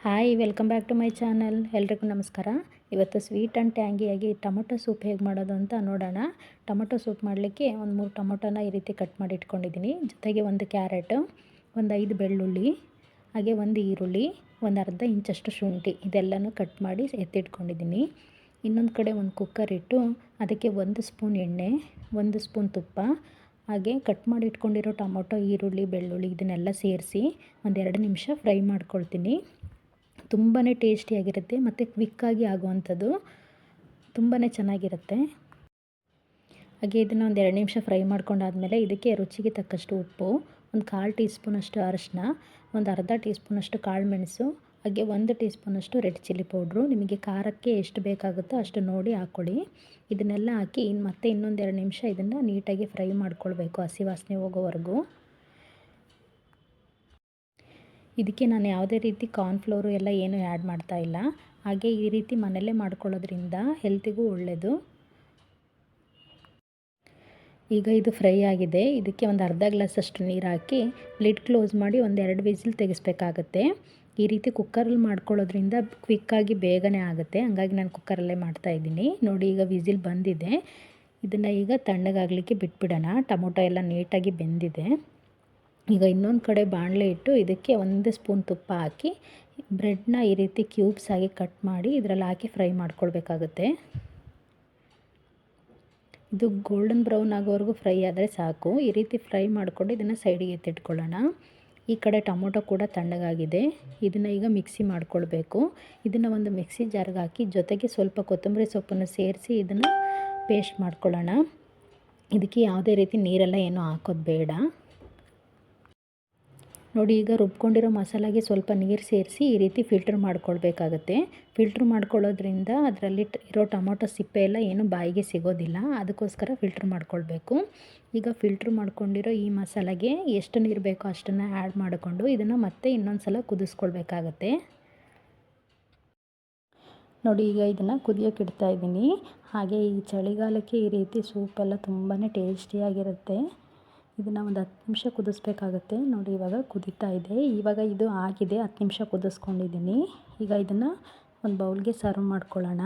Hi welcome back to my channel. ಎಲ್ರಿಗೂ ನಮಸ್ಕಾರ. ಇವತ್ತು ಸ್ವೀಟ್ ಆ್ಯಂಡ್ ಟ್ಯಾಂಗಿಯಾಗಿ ಟೊಮೊಟೊ ಸೂಪ್ ಹೇಗೆ ಮಾಡೋದು ಅಂತ ನೋಡೋಣ. ಟೊಮೊಟೊ ಸೂಪ್ ಮಾಡಲಿಕ್ಕೆ ಒಂದು 3 ಟೊಮೊಟೊನ ಈ ರೀತಿ ಕಟ್ ಮಾಡಿ ಇಟ್ಕೊಂಡಿದ್ದೀನಿ. ಜೊತೆಗೆ 1 ಕ್ಯಾರೆಟು, ಒಂದು 5 ಬೆಳ್ಳುಳ್ಳಿ, ಹಾಗೆ 1 ಈರುಳ್ಳಿ, ಒಂದು ಅರ್ಧ ಇಂಚಷ್ಟು ಶುಂಠಿ, ಇದೆಲ್ಲನೂ ಕಟ್ ಮಾಡಿ ಎತ್ತಿಟ್ಕೊಂಡಿದ್ದೀನಿ. ಇನ್ನೊಂದು ಕಡೆ ಒಂದು ಕುಕ್ಕರ್ ಇಟ್ಟು ಅದಕ್ಕೆ 1 ಸ್ಪೂನ್ ಎಣ್ಣೆ, 1 ಸ್ಪೂನ್ ತುಪ್ಪ, ಹಾಗೆ ಕಟ್ ಮಾಡಿ ಇಟ್ಕೊಂಡಿರೋ ಟೊಮೊಟೊ, ಈರುಳ್ಳಿ, ಬೆಳ್ಳುಳ್ಳಿ ಇದನ್ನೆಲ್ಲ ಸೇರಿಸಿ ಒಂದು 2 ನಿಮಿಷ ಫ್ರೈ ಮಾಡ್ಕೊಳ್ತೀನಿ. ತುಂಬಾ ಟೇಸ್ಟಿಯಾಗಿರುತ್ತೆ ಮತ್ತು ಕ್ವಿಕ್ಕಾಗಿ ಆಗುವಂಥದ್ದು, ತುಂಬಾ ಚೆನ್ನಾಗಿರುತ್ತೆ. ಹಾಗೆ ಇದನ್ನು ಒಂದು 2 ನಿಮಿಷ ಫ್ರೈ ಮಾಡ್ಕೊಂಡಾದಮೇಲೆ ಇದಕ್ಕೆ ರುಚಿಗೆ ತಕ್ಕಷ್ಟು ಉಪ್ಪು, ಒಂದು 1/4 ಟೀ ಸ್ಪೂನಷ್ಟು ಅರಿಶಿನ, ಒಂದು ಅರ್ಧ ಟೀ ಸ್ಪೂನಷ್ಟು ಕಾಳು ಮೆಣಸು, ಹಾಗೆ 1 ಟೀ ಸ್ಪೂನಷ್ಟು ರೆಡ್ ಚಿಲ್ಲಿ ಪೌಡ್ರು. ನಿಮಗೆ ಖಾರಕ್ಕೆ ಎಷ್ಟು ಬೇಕಾಗುತ್ತೋ ಅಷ್ಟು ನೋಡಿ ಹಾಕ್ಕೊಳ್ಳಿ. ಇದನ್ನೆಲ್ಲ ಹಾಕಿ ಮತ್ತೆ ಇನ್ನೊಂದು 2 ನಿಮಿಷ ಇದನ್ನು ನೀಟಾಗಿ ಫ್ರೈ ಮಾಡ್ಕೊಳ್ಬೇಕು, ಹಸಿ ವಾಸನೆ ಹೋಗೋವರೆಗೂ. ಇದಕ್ಕೆ ನಾನು ಯಾವುದೇ ರೀತಿ ಕಾರ್ನ್ಫ್ಲೋರು ಎಲ್ಲ ಏನೂ ಆ್ಯಡ್ ಮಾಡ್ತಾ ಇಲ್ಲ. ಹಾಗೆ ಈ ರೀತಿ ಮನೆಯಲ್ಲೇ ಮಾಡ್ಕೊಳ್ಳೋದ್ರಿಂದ ಹೆಲ್ತಿಗೂ ಒಳ್ಳೆಯದು. ಈಗ ಇದು ಫ್ರೈ ಆಗಿದೆ. ಇದಕ್ಕೆ ಒಂದು ಅರ್ಧ ಗ್ಲಾಸಷ್ಟು ನೀರು ಹಾಕಿ ಲಿಡ್ ಕ್ಲೋಸ್ ಮಾಡಿ ಒಂದು 2 ವಿಸಿಲ್ ತೆಗೆಸ್ಬೇಕಾಗತ್ತೆ. ಈ ರೀತಿ ಕುಕ್ಕರಲ್ಲಿ ಮಾಡ್ಕೊಳ್ಳೋದ್ರಿಂದ ಕ್ವಿಕ್ಕಾಗಿ ಬೇಗನೆ ಆಗುತ್ತೆ. ಹಾಗಾಗಿ ನಾನು ಕುಕ್ಕರಲ್ಲೇ ಮಾಡ್ತಾಯಿದ್ದೀನಿ. ನೋಡಿ, ಈಗ ವಿಸಿಲ್ ಬಂದಿದೆ. ಇದನ್ನು ಈಗ ತಣ್ಣಗಾಗಲಿಕ್ಕೆ ಬಿಟ್ಬಿಡೋಣ. ಟೊಮೊಟೊ ಎಲ್ಲ ನೀಟಾಗಿ ಬೆಂದಿದೆ. ಈಗ ಇನ್ನೊಂದು ಕಡೆ ಬಾಣಲೆ ಇಟ್ಟು ಇದಕ್ಕೆ 1 ಸ್ಪೂನ್ ತುಪ್ಪ ಹಾಕಿ ಬ್ರೆಡ್ನ ಈ ರೀತಿ ಕ್ಯೂಬ್ಸ್ ಆಗಿ ಕಟ್ ಮಾಡಿ ಇದರಲ್ಲಿ ಹಾಕಿ ಫ್ರೈ ಮಾಡ್ಕೊಳ್ಬೇಕಾಗುತ್ತೆ. ಇದು ಗೋಲ್ಡನ್ ಬ್ರೌನ್ ಆಗೋವರೆಗೂ ಫ್ರೈ ಆದರೆ ಸಾಕು. ಈ ರೀತಿ ಫ್ರೈ ಮಾಡಿಕೊಂಡು ಇದನ್ನು ಸೈಡಿಗೆ ಎತ್ತಿಟ್ಕೊಳ್ಳೋಣ. ಈ ಕಡೆ ಟೊಮೊಟೊ ಕೂಡ ತಣ್ಣಗಾಗಿದೆ. ಇದನ್ನು ಈಗ ಮಿಕ್ಸಿ ಮಾಡ್ಕೊಳ್ಬೇಕು. ಇದನ್ನು ಒಂದು ಮಿಕ್ಸಿ ಜಾರ್ಗೆ ಹಾಕಿ ಜೊತೆಗೆ ಸ್ವಲ್ಪ ಕೊತ್ತಂಬರಿ ಸೊಪ್ಪನ್ನು ಸೇರಿಸಿ ಇದನ್ನು ಪೇಸ್ಟ್ ಮಾಡ್ಕೊಳ್ಳೋಣ. ಇದಕ್ಕೆ ಯಾವುದೇ ರೀತಿ ನೀರೆಲ್ಲ ಏನೂ ಹಾಕೋದು ಬೇಡ. ನೋಡಿ, ಈಗ ರುಬ್ಕೊಂಡಿರೋ ಮಸಾಲೆಗೆ ಸ್ವಲ್ಪ ನೀರು ಸೇರಿಸಿ ಈ ರೀತಿ ಫಿಲ್ಟರ್ ಮಾಡ್ಕೊಳ್ಬೇಕಾಗತ್ತೆ. ಫಿಲ್ಟ್ರ್ ಮಾಡ್ಕೊಳ್ಳೋದ್ರಿಂದ ಅದರಲ್ಲಿ ಇರೋ ಟೊಮೊಟೊ ಸಿಪ್ಪೆ ಎಲ್ಲ ಏನು ಬಾಯಿಗೆ ಸಿಗೋದಿಲ್ಲ. ಅದಕ್ಕೋಸ್ಕರ ಫಿಲ್ಟ್ರ್ ಮಾಡ್ಕೊಳ್ಬೇಕು. ಈಗ ಫಿಲ್ಟ್ರ್ ಮಾಡ್ಕೊಂಡಿರೋ ಈ ಮಸಾಲೆಗೆ ಎಷ್ಟು ನೀರು ಬೇಕೋ ಅಷ್ಟನ್ನು ಆ್ಯಡ್ ಮಾಡಿಕೊಂಡು ಇದನ್ನು ಮತ್ತೆ ಇನ್ನೊಂದು ಸಲ ಕುದಿಸ್ಕೊಳ್ಬೇಕಾಗತ್ತೆ. ನೋಡಿ, ಈಗ ಇದನ್ನು ಕುದಿಯೋಕೆ ಇಡ್ತಾ ಇದ್ದೀನಿ. ಹಾಗೆ ಈ ಚಳಿಗಾಲಕ್ಕೆ ಈ ರೀತಿ ಸೂಪೆಲ್ಲ ತುಂಬಾ ಟೇಸ್ಟಿಯಾಗಿರುತ್ತೆ. ಇದನ್ನು ಒಂದು 10 ನಿಮಿಷ ಕುದಿಸ್ಬೇಕಾಗತ್ತೆ. ನೋಡಿ, ಇವಾಗ ಕುದೀತಾ ಇದೆ. ಇವಾಗ ಇದು ಆಗಿದೆ, 10 ನಿಮಿಷ ಕುದಿಸ್ಕೊಂಡಿದ್ದೀನಿ. ಈಗ ಇದನ್ನು ಒಂದು ಬೌಲ್ಗೆ ಸರ್ವ್ ಮಾಡ್ಕೊಳ್ಳೋಣ.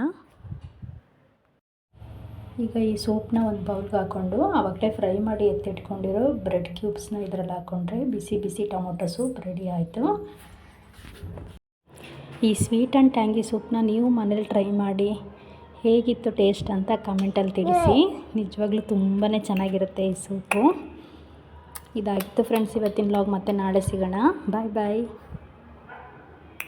ಈಗ ಈ ಸೂಪ್ನ ಒಂದು ಬೌಲ್ಗೆ ಹಾಕ್ಕೊಂಡು ಆವಾಗಲೇ ಫ್ರೈ ಮಾಡಿ ಎತ್ತಿಟ್ಕೊಂಡಿರೋ ಬ್ರೆಡ್ ಕ್ಯೂಬ್ಸ್ನ ಇದರಲ್ಲಿ ಹಾಕ್ಕೊಂಡ್ರೆ ಬಿಸಿ ಬಿಸಿ ಟೊಮೊಟೊ ಸೂಪ್ ರೆಡಿ ಆಯಿತು. ಈ ಸ್ವೀಟ್ ಆ್ಯಂಡ್ ಟ್ಯಾಂಗಿ ಸೂಪ್ನ ನೀವು ಮನೇಲಿ ಟ್ರೈ ಮಾಡಿ ಹೇಗಿತ್ತು ಟೇಸ್ಟ್ ಅಂತ ಕಮೆಂಟಲ್ಲಿ ತಿಳಿಸಿ. ನಿಜವಾಗ್ಲೂ ತುಂಬಾ ಚೆನ್ನಾಗಿರುತ್ತೆ ಈ ಸೂಪು. ಇದಾಗಿತ್ತು ಫ್ರೆಂಡ್ಸ್ ಇವತ್ತಿನ ವ್ಲಾಗ್. ಮತ್ತೆ ನಾಳೆ ಸಿಗೋಣ. ಬಾಯ್ ಬಾಯ್.